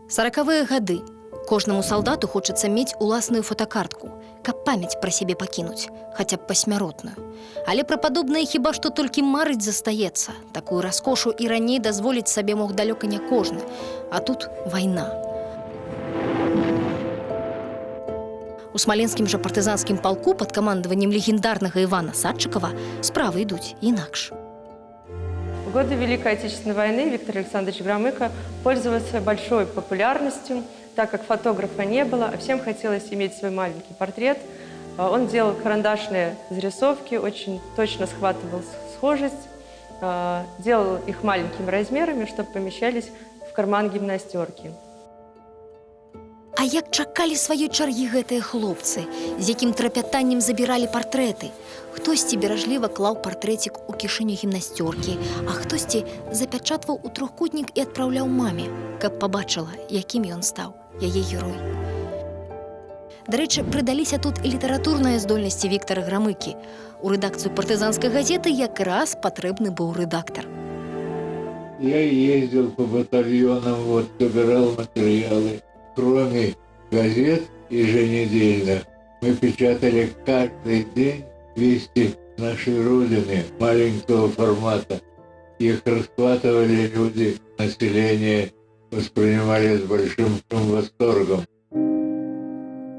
40-е гады. Кожнаму салдату хочацца мець уласную фотакартку, каб памяць пра сябе пакінуць, хаця б пасмяротную. Але пра падобнае хіба што толькі марыць застаецца. Такую раскошу і раней дазволіць сабе мог далёка не кожны. А тут вайна. У смаленскім жа партызанскім палку пад камандаваннем легендарнага Івана Садчыкова справы ідуць інакш. В годы Великой Отечественной войны Виктор Александрович Громыко пользовался большой популярностью, так как фотографа не было, а всем хотелось иметь свой маленький портрет. Он делал карандашные зарисовки, очень точно схватывал схожесть, делал их маленькими размерами, чтобы помещались в карман гимнастерки. А як чакалі сваёй чаргі гэтыя хлопцы, з якім трапятаннем забіралі партрэты? Хтосьці беражліва клаў партрэцік у кішэню гімнасцёркі, а хтосьці запячатваў у трохкутнік і адпраўляў маме, каб пабачыла, якім ён стаў, яе герой. Дарэчы, прыдаліся тут і літаратурныя здольнасці Віктара Грамыкі. У рэдакцыю партызанскай газеты якраз патрэбны быў рэдактар. Я ездил по батальонам, собирал материалы. Кроме газет еженедельно, мы печатали каждый день вести нашей Родины маленького формата. Их расхватывали люди, население воспринимали с большим восторгом.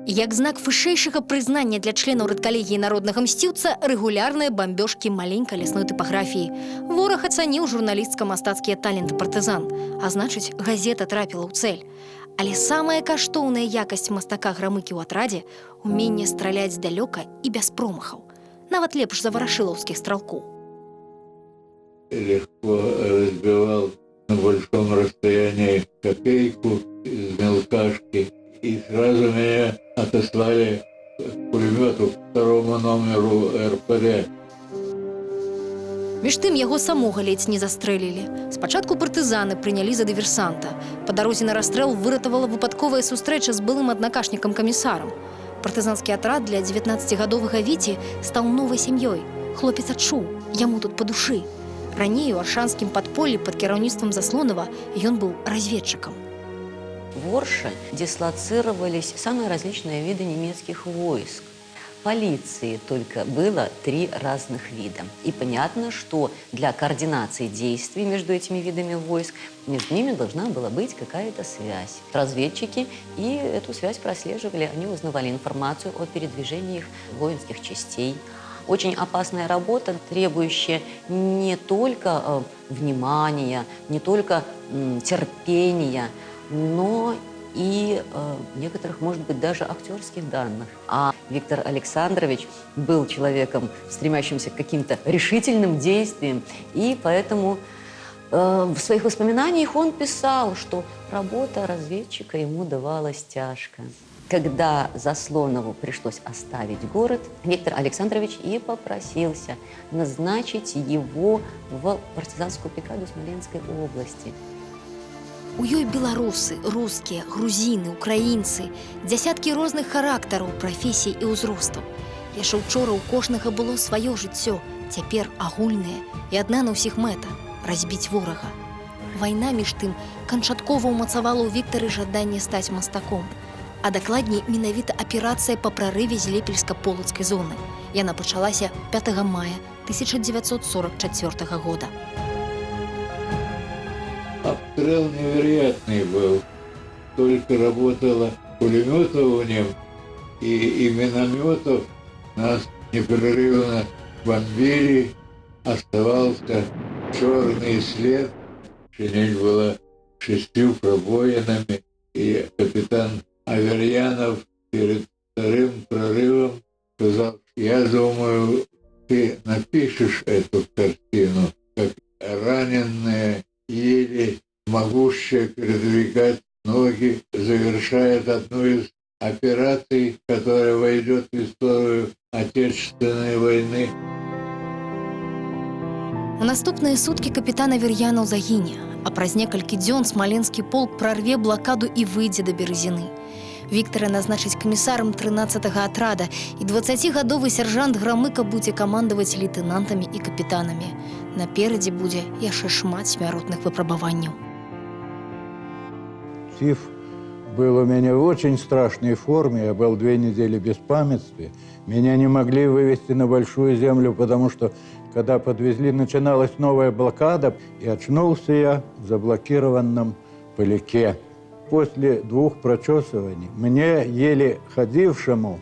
Як знак вышэйшага прызнання для членаў рэдкалегіі народнага мсціўца рэгулярныя бамбёжкі маленькай лясной тыпаграфіі. Вораг ацаніў журналістска-мастацкія таленты партызан, а значыць, газета трапіла ў цэль. Але самая каштоўная якасць мастака Грамыкі ў атрадзе – уменне страляць здалёка і без промахаў. Нават лепш за варашылаўскіх стралкоў. Легко разбивал на большом расстоянии копейку из мелкашки. И сразу меня отослали к пулемету, к второму номеру РПД. Між тым, яго самога ледзь не застрэлілі. Спачатку партызаны прынялі за дыверсанта. Па дарозе на расстрэл выратавала выпадковая сустрэча з былым аднакашнікам-камісарам. Партызанскі атрад для 19-гадовага Віці стаў новай сям'ёй. Хлопец адчуў, яму тут па душы. Раней у аршанскім падполлі пад кіраўніцтвам Заслонова ён быў разведчыкам. В Орше дислоцировались самые различные виды немецких войск. Полиции только было 3 разных вида. И понятно, что для координации действий между этими видами войск, между ними должна была быть какая-то связь. Разведчики и эту связь прослеживали, они узнавали информацию о передвижении их воинских частей. Очень опасная работа, требующая не только внимания, не только терпения, но и некоторых, может быть, даже актерских данных. А Виктор Александрович был человеком, стремящимся к каким-то решительным действиям, и поэтому в своих воспоминаниях он писал, что работа разведчика ему давалась тяжко. Когда Заслонову пришлось оставить город, Виктор Александрович и попросился назначить его в партизанскую бригаду Смоленской области. У ёй беларусы, рускія, грузіны, украінцы, дзясяткі розных характараў, прафесій і ўзростаў. Яшчэ учора ў кожнага было сваё жыццё, цяпер агульнае і адна на ўсіх мэта – разбіць ворага. Вайна, між тым, канчаткова ўмацавала ў Віктары жаданне стаць мастаком. А дакладней, менавіта аперацыя па прарыве з Лепельска-Полацкай зоны. Яна пачалася 5 мая 1944 года. Обстрел невероятный был. Только работало пулеметов в нем и минометов. Нас непрерывно бомбили. Оставался черный след. Шинель была 6 пробоинами. И капитан Аверьянов перед вторым прорывом сказал: я думаю, ты напишешь эту картину, как раненые еле могущие передвигать ноги, завершает одну из операций, которая войдет в историю Отечественной войны. У наступныя суткі капітан Аверьянаў загіне, а праз некалькі дзён смаленскі полк прарве блакаду і выйдзе да Березіны. Віктара назначыць камісарам 13-га атрада, і 20-гадовы сяржант Грамыка будзе камандаваць лейтэнантамі і капітанамі. Наперадзе будзе яшчэ шмат смяротных выпрабаванняў. Сів был у меня в очень страшной форме. Я был 2 недели в беспамятстве. Меня не могли вывести на Большую Землю, потому что, когда подвезли, начиналась новая блокада. И очнулся я в заблокированном Поляке. После 2 прочесываний мне, еле ходившему,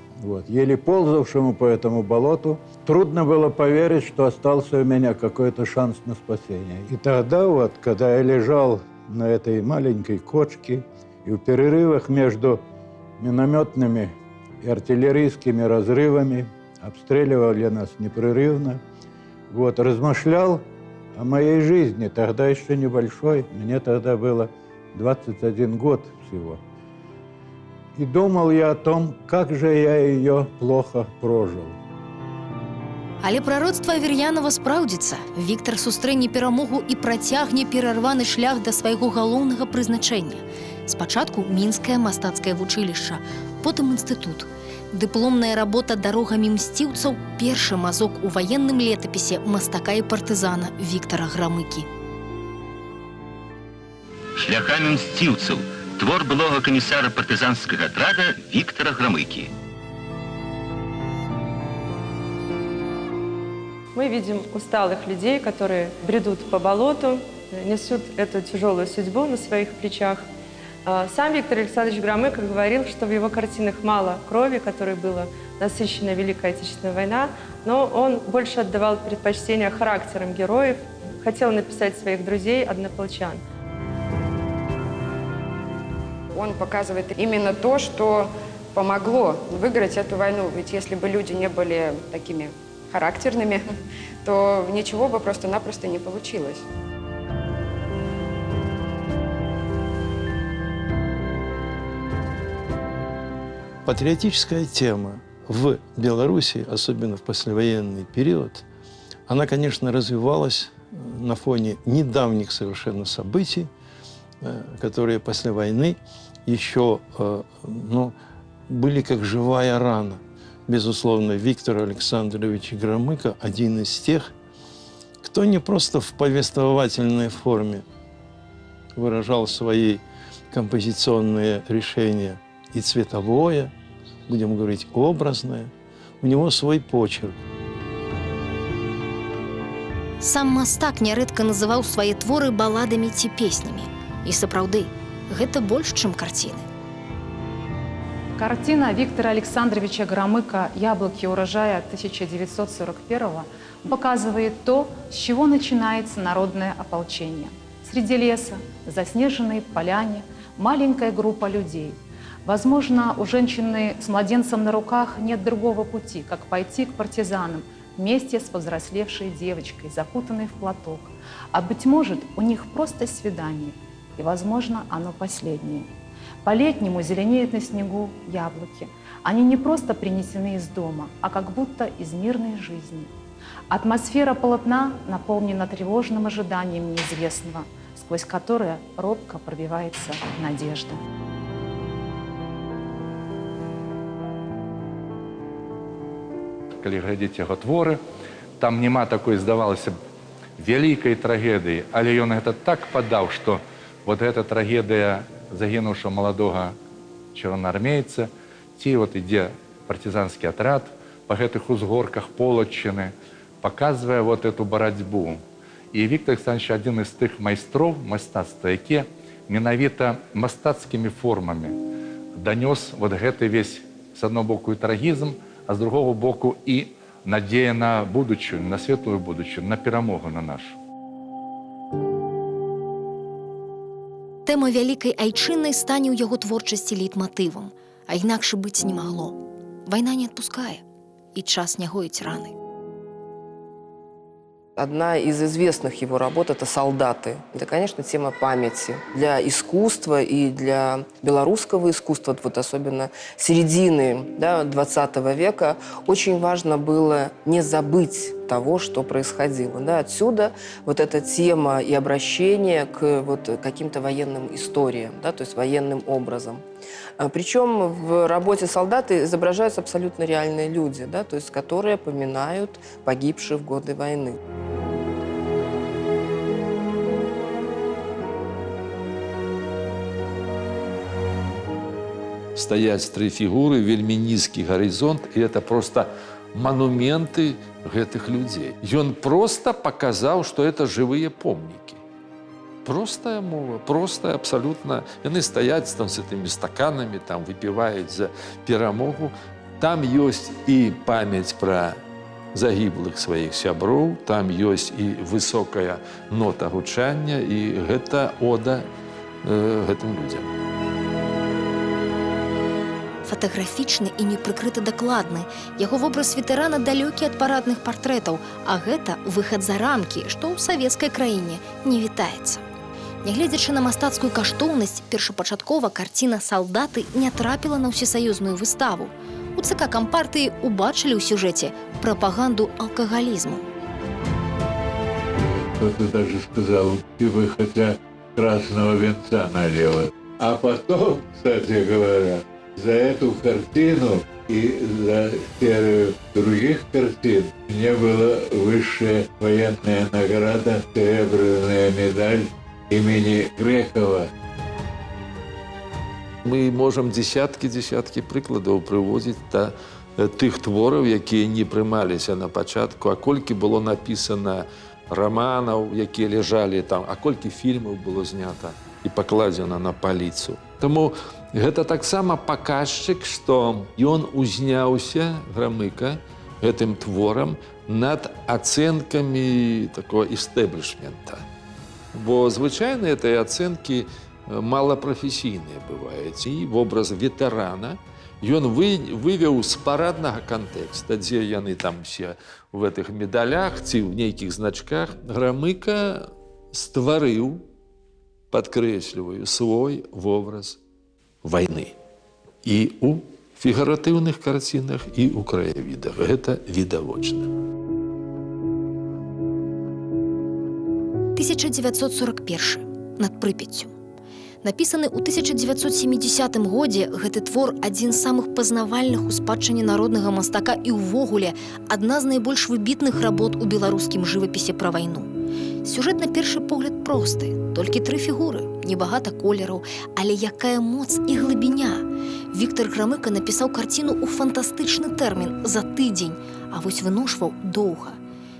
еле ползавшему по этому болоту, трудно было поверить, что остался у меня какой-то шанс на спасение. И тогда, когда я лежал на этой маленькой кочке, и в перерывах между минометными и артиллерийскими разрывами обстреливали нас непрерывно, размышлял о моей жизни, тогда еще небольшой, мне тогда было 21 год всего. И думал я о том, как же я ее плохо прожил. Але прароцтва Авер'янова спраўдзіцца. Віктар сустрэне перамогу і працягне перарваны шлях да свайго галоўнага прызначэння. Спачатку мінскае мастацкае вучылішча, потым інстытут. Дыпломная работа дарогамі мсціўцаў – першы мазок у ваенным летапісе мастака і партызана Віктара Грамыкі. Шляхамі мсціўцаў. Твор былога камісара партызанскага атрада Віктара Грамыкі. Мы видим усталых людей, которые бредут по болоту, несут эту тяжелую судьбу на своих плечах. Сам Виктор Александрович Громыко говорил, что в его картинах мало крови, которой была насыщена Великая Отечественная война, но он больше отдавал предпочтение характерам героев, хотел написать своих друзей, однополчан. Он показывает именно то, что помогло выиграть эту войну. Ведь если бы люди не были такими характерными, то ничего бы просто-напросто не получилось. Патриотическая тема в Беларуси, особенно в послевоенный период, она, конечно, развивалась на фоне недавних совершенно событий, которые после войны еще были как живая рана. Безусловно, Виктор Александрович Громыко – один из тех, кто не просто в повествовательной форме выражал свои композиционные решения и цветовое, будем говорить, образное, у него свой почерк. Сам мастак нярэдка называў свае творы баладамі ці песнямі. І сапраўды, гэта больш, чым карціны. Картина Виктора Александровича Громыко «Яблоки урожая» 1941 показывает то, с чего начинается народное ополчение. Среди леса, заснеженной поляне, маленькая группа людей. Возможно, у женщины с младенцем на руках нет другого пути, как пойти к партизанам вместе с повзрослевшей девочкой, закутанной в платок. А быть может, у них просто свидание, и, возможно, оно последнее. По-летнему зеленеют на снегу яблоки. Они не просто принесены из дома, а как будто из мирной жизни. Атмосфера полотна наполнена тревожным ожиданием неизвестного, сквозь которое робко пробивается надежда. Калі глядзець яго творы, там няма такой, здавалася б, вялікай трагедыі, але ён гэта так падаў, што вот эта трагедыя загінуўшага маладога чырвонаармейца, ці ідзе партызанскі атрад па гэтых узгорках Полаччыны, паказвае вот эту барацьбу. І Віктор Александрович адзін з тых майстроў мастацтва, які менавіта мастацкімі формамі данёс вот гэты весь, з аднаго боку, і трагізм, а з другого боку і надзея на будучыню, на светлую будучыню, на перамогу на нашу. Тэма вялікай айчыннай стане ў яго творчасці лейтматывам, а інакш быць не магло. Вайна не адпускае, і час не гоіць раны. Одна из известных его работ – это «Солдаты». Это, конечно, тема памяти. Для искусства и для белорусского искусства, вот особенно середины 20 века, очень важно было не забыть того, что происходило. Отсюда вот эта тема и обращение к каким-то военным историям, то есть военным образом. Причем в работе «Солдаты» изображаются абсолютно реальные люди, то есть которые поминают погибших в годы войны. стаяць тры фігуры, вельмі нізкі гарызонт, і это просто монументы гэтых людзей. Ён просто показаў, што это жывыя помнікі. Простая мова, простая абсолютно. Яны стаяць там с этими стаканами, там выпіваюць за перамогу. Там ёсць і памяць пра загіблых сваіх сяброў, там ёсць і высокая нота гучання, і гэта ода гэтым людзям. Фатаграфічны і непрыкрыта дакладны. Яго вобраз ветэрана далёкі ад парадных партрэтаў, а гэта выхад за рамкі, што ў савецкай краіне не вітаецца. Нягледзячы на мастацкую каштоўнасць, першапачаткова карціна «Салдаты» не трапіла на ўсесаюзную выставу. У ЦК Кампартыі убачылі ў сюжэце прапаганду алкагалізму. Кто-то даже сказал, ты бы хотя красного венца налила. А потом, кстати говоря, за эту картину и за серию других картин мне была высшая военная награда, серебряная медаль имени Грекова. Мы можам дзесяткі прыкладаў прыводзіць да тых твораў, якія не прымаліся на пачатку, а колькі было напісана романаў, якія ляжалі там, а колькі фільмаў было знята і пакладзена на паліцу. Таму гэта таксама паказчык, што ён узняўся, Грамыка, гэтым творам над ацэнкамі такого эстэблішмента. Бо звычайна этой ацэнкі малапрафесійныя бываюць. І вобраз ветэрана ён вывеў з параднага кантэкста, дзе яны там все в гэтых медалях ці ў нейкіх значках. Грамыка стварыў, падкрэсліваю, свой вобраз вайны. І ў фігаратыўных карцінах, і ў краявідах. Гэта відавочна. 1941. Над Прыпяццю. Напісаны ў 1970 годзе, гэты твор адзін з самых пазнавальных у спадчыне народнага мастака і ўвогуле адна з найбольш выбітных работ у беларускім жывапісе пра вайну. Сюжэт на першы погляд просты, толькі 3 фігуры, небагата колераў, але якая моц і глыбіня. Віктар Грамыка напісаў карціну ў фантастычны тэрмін за тыдзень, а вось выношваў доўга.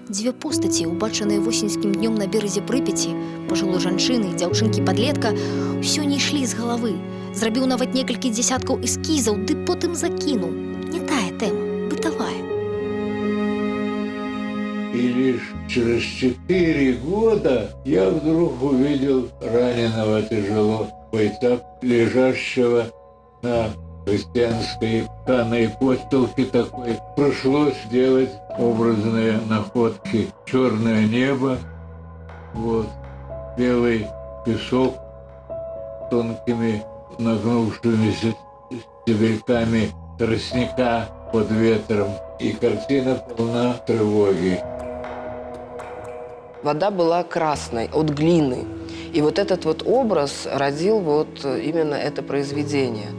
2 постаці, убачаныя восеньскім днём на беразе Прыпяці, пажылой жанчыны і дзяўчынкі-падлетка, усё не ішлі з галавы. Зрабіў нават некалькі дзесяткаў эскізаў, ды потым закінуў. Не тая тэма, бытавая. И лишь через 4 года я вдруг увидел раненого тяжело бойца, лежащего на христианской тканой подстилке такой. Пришлось делать образные находки. Черное небо, вот, белый песок тонкими нагнувшимися стебельками тростника под ветром. И картина полна тревоги. Вода была красной от глины. И вот этот вот образ родил вот именно это произведение,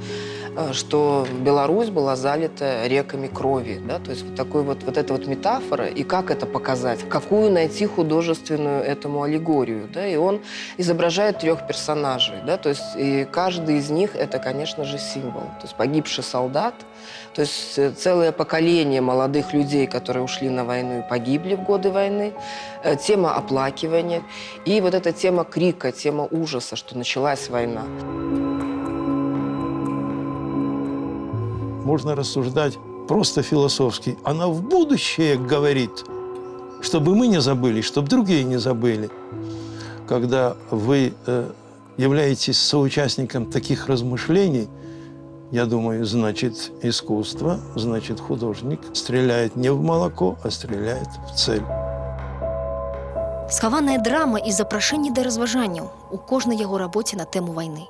что Беларусь была залита реками крови, да, то есть вот эта вот метафора, и как это показать, какую найти художественную этому аллегорию, да, и он изображает 3 персонажей, да, то есть и каждый из них это, конечно же, символ, то есть погибший солдат, то есть целое поколение молодых людей, которые ушли на войну и погибли в годы войны, тема оплакивания и вот эта тема крика, тема ужаса, что началась война. Можно рассуждать просто философски. Она в будущее говорит, чтобы мы не забыли, чтобы другие не забыли. Когда вы являетесь соучастником таких размышлений, я думаю, значит искусство, значит художник стреляет не в молоко, а стреляет в цель. Схаваная драма і запрашэнні да разважанняў у кожнай яго рабоце на тэму вайны.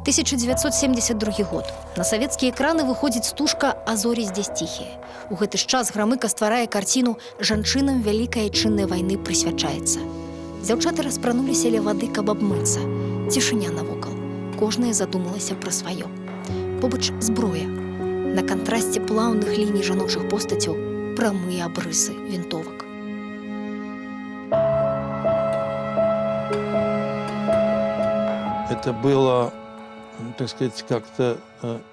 1972 год. На савецкія экраны выходзіць стужка «А зорі здесь ціхія». У гэты ж час Грамыка стварае карціну «Жанчынам вялікай айчыннай вайны прысвячаецца». Дзяўчаты распрануліся ля вады, каб абмыцца. Цішыня навокал. Кожная задумалася пра сваё. Побач зброя. На кантрасце плаўных ліній жаночых постацяў прамыя абрысы вінтовак. Это было так сказать, как-то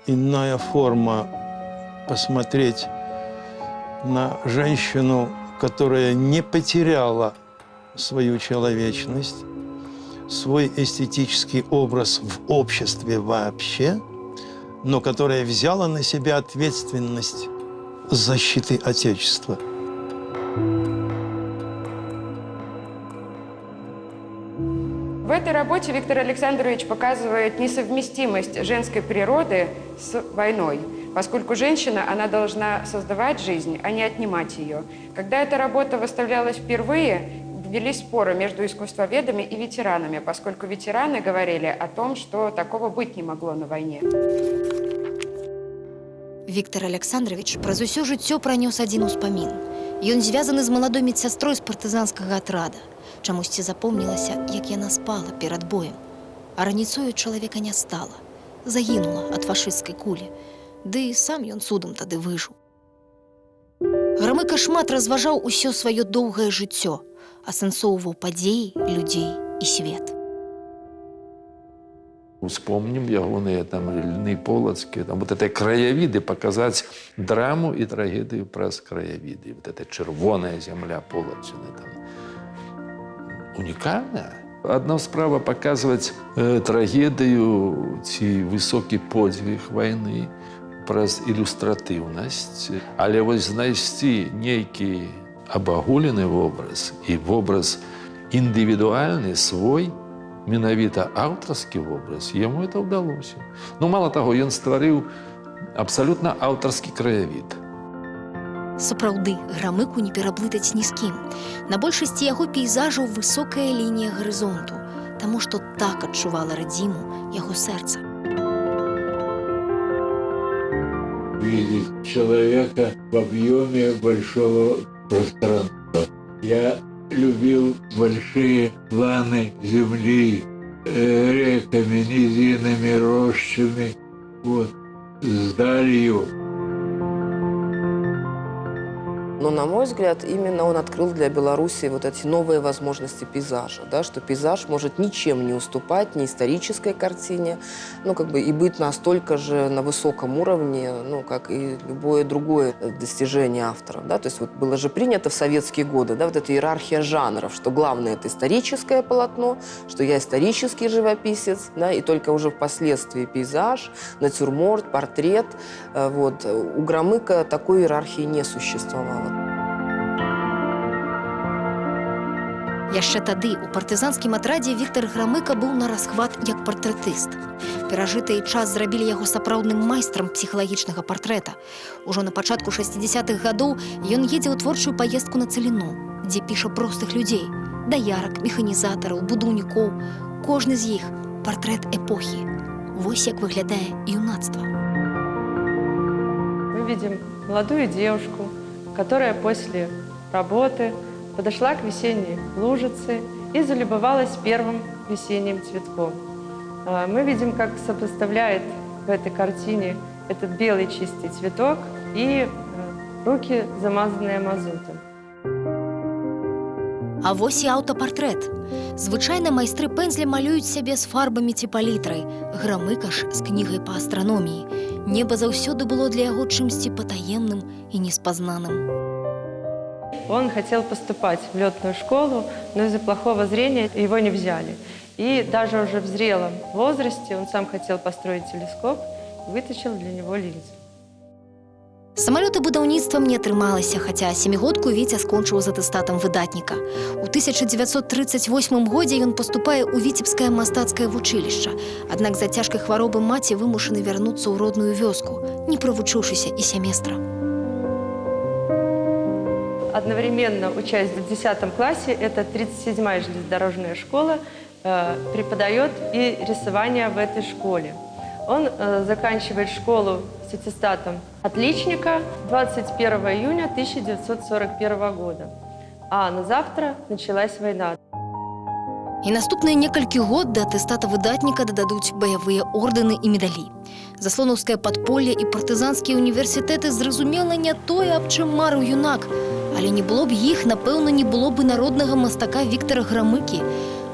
иная форма посмотреть на женщину, которая не потеряла свою человечность, свой эстетический образ в обществе вообще, но которая взяла на себя ответственность защиты Отечества. В этой работе Виктор Александрович показывает несовместимость женской природы с войной, поскольку женщина, она должна создавать жизнь, а не отнимать ее. Когда эта работа выставлялась впервые, велись споры между искусствоведами и ветеранами, поскольку ветераны говорили о том, что такого быть не могло на войне. Віктор Александрович праз усё жыццё пранёс адзін успамін. Ён звязаны з маладой медсястрой з партызанскага атрада. Чамусьці запомнілася, як яна спала перад боем. А раніцою чалавека не стала. Загінула ад фашысцкай кулі. Ды і сам ён цудам тады выжыў. Грамыка шмат разважаў усё сваё доўгае жыццё, асэнсоўваў падзеі, людзей і свет. Вспомним ягоныя там льны полацкія, там вот этой краявіды, показать драму і трагедыю праз краявіды. Вот эта чырвоная земля Полацчыны там унікальная. Одна справа показывать трагедыю ці высокі подзвіг вайны праз ілюстратыўнасць, але вось знайсці нейкі абагулены вобраз і вобраз індывідуальны свой, менавіта аўтарскі вобраз, яму это ўдалося. Ну, мало таго, ён стварыў абсалютна аўтарскі краявід. Сапраўды, Грамыку не пераблытаць ні з кім. На большасці яго пейзажаў высокая лінія гарызонту, таму што так адчувала радзіму яго сэрца. Видеть человека в объеме большого пространства. Я любил большие планы земли, реками, низинами, рощами, вот, с далью. Но, на мой взгляд, именно он открыл для Беларуси вот эти новые возможности пейзажа, да, что пейзаж может ничем не уступать ни исторической картине, ну, как бы и быть настолько же на высоком уровне, ну, как и любое другое достижение автора, да, то есть вот было же принято в советские годы, да, вот эта иерархия жанров, что главное это историческое полотно, что я исторический живописец, да, и только уже впоследствии пейзаж, натюрморт, портрет, вот, у Громыка такой иерархии не существовало. Яшчэ тады у партызанскім атрадзе Віктор Грамыка быў на расхват як партрэтыст. Перажыты час зрабілі яго сапраўдным майстрам псіхалагічнага партрэта. Ужо на пачатку 60-х гадоў ён едзе ў творчую паездку на Целіну, дзе піша простых людзей, даярак, механізатараў, будаўнікоў. Кожны з іх партрэт эпохі. Вось як выглядае юнацтва. Мы видим молодую девушку, которая после работы подошла к весенней лужице и залюбовалась первым весенним цветком. Мы видим, как сопоставляет в этой картине этот белый чистый цветок и руки, замазанные мазутом. А вось і аўтапартрэт. Звычайна майстры пэндзля малююць сябе з фарбамі ці палітрай. Грамыка ж з кнігай па астраноміі. Неба заўсёды было для яго чымсьці патаемным і неспазнаным. Он хотел поступать в летную школу, но из-за плохого зрения его не взяли. И даже уже в зрелом возрасте он сам хотел построить телескоп и вытащил для него линзу. Самалётабудаўніцтвам не атрымалася, хаця сямігодку Віця скончыў з атэстатам выдатніка. У 1938 годзе ён паступае ў Віцебскае мастацкае вучылішча, аднак з-за цяжкай хваробы маці вымушаны вярнуцца ў родную вёску, не правучыўшыся і семестра. Одновременно учась в 10 классе, это 37-я железнодорожная школа, преподает и рисование в этой школе. Он заканчивает школу с аттестатом отличника 21 июня 1941 года. А на завтра началась война. І наступныя некалькі год да атэстата выдатніка дададуць баявыя ордэны і медалі. Заслонаўскае падполле і партызанскія універсітэты зразумела не тое, аб чым марыў юнак, але не было б іх, напэўна, не было б народнага мастака Віктора Грамыкі.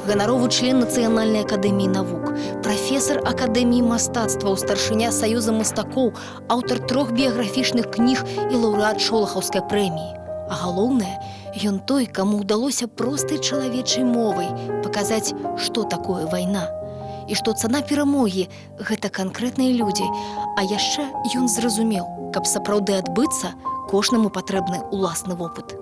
ганаровы член Нацыянальнай акадэміі навук, прафесар акадэміі мастацтваў, старшыня Саюза мастакоў, аўтар 3 біяграфічных кніг і лаўрэат Шолахаўскай прэміі. А галоўнае, ён той, каму ўдалося простай чалавечай мовай паказаць, што такое вайна. І што цана перамогі – гэта канкрэтныя людзі. А яшчэ ён зразумеў, каб сапраўды адбыцца, кожнаму патрэбны ўласны вопыт.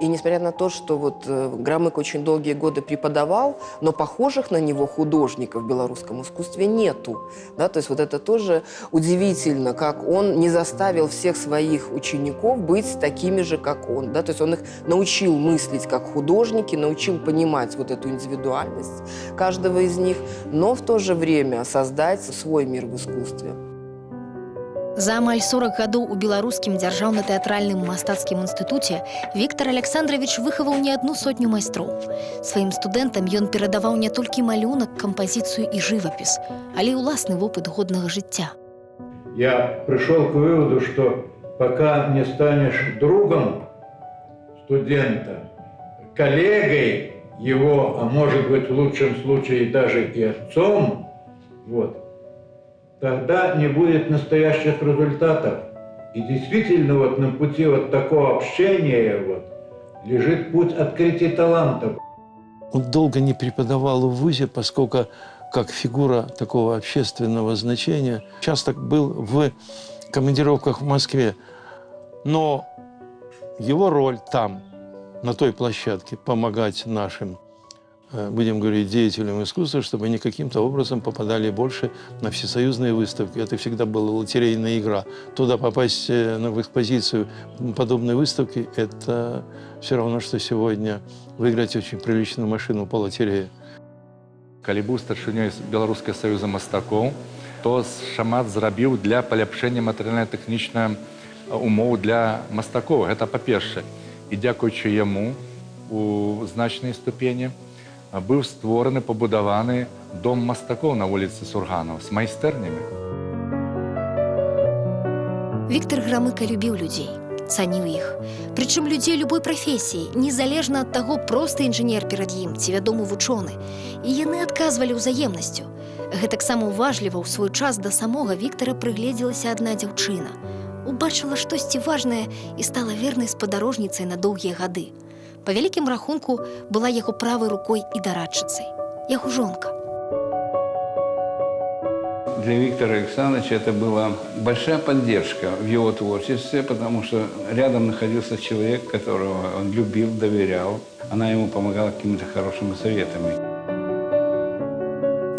И несмотря на то, что вот Громыко очень долгие годы преподавал, но похожих на него художников в белорусском искусстве нету. Да? То есть вот это тоже удивительно, как он не заставил всех своих учеников быть такими же, как он. Да? То есть он их научил мыслить как художники, научил понимать вот эту индивидуальность каждого из них, но в то же время создать свой мир в искусстве. За амаль 40 гадоў у Беларускім дзяржаўна-тэатральным мастацкім інстытуце Віктар Александрович выхаваў не адну сотню майстроў. Сваім студэнтам ён перадаваў не толькі малюнак, кампазіцыю і жывапіс, але і ўласны вопыт годнага жыцця. Я пришел к выводу, что пока не станешь другом студента, коллегой его, а может быть в лучшем случае даже и отцом, вот, тогда не будет настоящих результатов. И действительно вот на пути вот такого общения вот лежит путь открытия талантов. Он долго не преподавал в ВУЗе, поскольку как фигура такого общественного значения часто был в командировках в Москве. Но его роль там, на той площадке, помогать нашим, будем говорить, деятелям искусства, чтобы они каким-то образом попадали больше на всесоюзные выставки. Это всегда была лотерейная игра. Туда попасть в экспозицию подобной выставки – это все равно, что сегодня выиграть очень приличную машину по лотерее. Калі быў старшынёй Беларускага саюза мастакоў, то шмат зрабіў для паляпшэння матэрыяльна-тэхнічных умоў для мастакоў. Гэта па-першае. І дзякуючы яму у значнай ступені быў створаны, пабудаваны дом мастакоў на вуліцы Сурганова з майстэрнямі. Віктар Громыко любіў людзей, цаніў іх. Прычым людзей любой прафесіі, незалежна ад таго, просты інжынер перад ім ці вядомы вучоны. І яны адказвалі ўзаемнасцю. Гэтаксама уважліва ў свой час да самога Віктара прыгледзелася адна дзяўчына. Убачыла штосьці важнае і стала вернай спадарожніцай на доўгія гады. По вялікім рахунку была яго правой рукой і дорадчицей, яго жонка. Для Виктора Александровича это была большая поддержка в его творчестве, потому что рядом находился человек, которого он любил, доверял. Она ему помогала какими-то хорошими советами.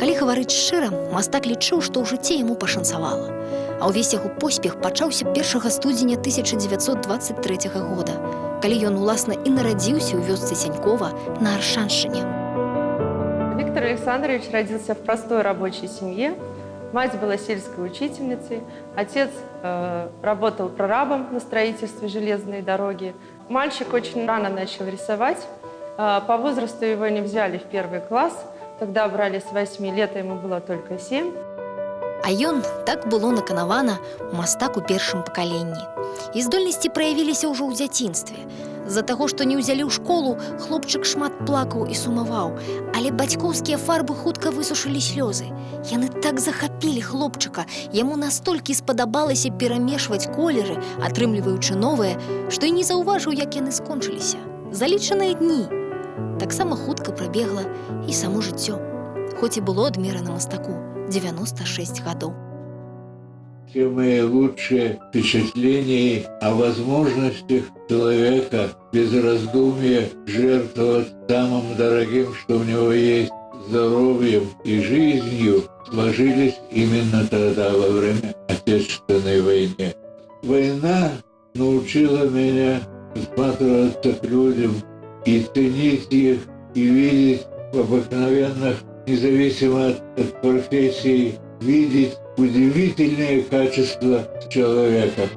Калі гаварыць шчыра, мастак лічыў, што ў жыцці яму пашанцавала. А ўвесь яго поспех пачаўся 1 студзеня 1923 года, калі ён, уласна, і нарадзіўся ў вёсцы Сянькова на Аршаншыне. Виктор Александрович родился в простой рабочей семье. Мать была сельской учительницей, отец работал прорабом на строительстве железной дороги. Мальчик очень рано начал рисовать. По возрасту его не взяли в 1 класс. Тогда брали с 8 лет, ему было только 7. А ён, так было наканавана, мастак у першым пакаленні. І здольнасці праявіліся ўжо ў дзяцінстве. З-за таго, што не ўзялі ў школу, хлопчык шмат плакаў і сумаваў, але бацькоўскія фарбы хутка высушылі слёзы. Яны так захапілі хлопчыка, яму настолькі спадабалася перамешваць колеры, атрымліваючы новыя, што і не заўважыў, як яны скончыліся. За лічаныя дні. Таксама хутка прабегла і само жыццё, хоць і было адмерана мастаку 96 гадоў. Все мои лучшие впечатления о возможностях человека без раздумья жертвовать самым дорогим, что у него есть, здоровьем и жизнью, сложились именно тогда, во время Отечественной войны. Война научила меня присматриваться к людям и ценить их, и видеть в обыкновенных, независимо от профессии, видеть удивительные качества человека.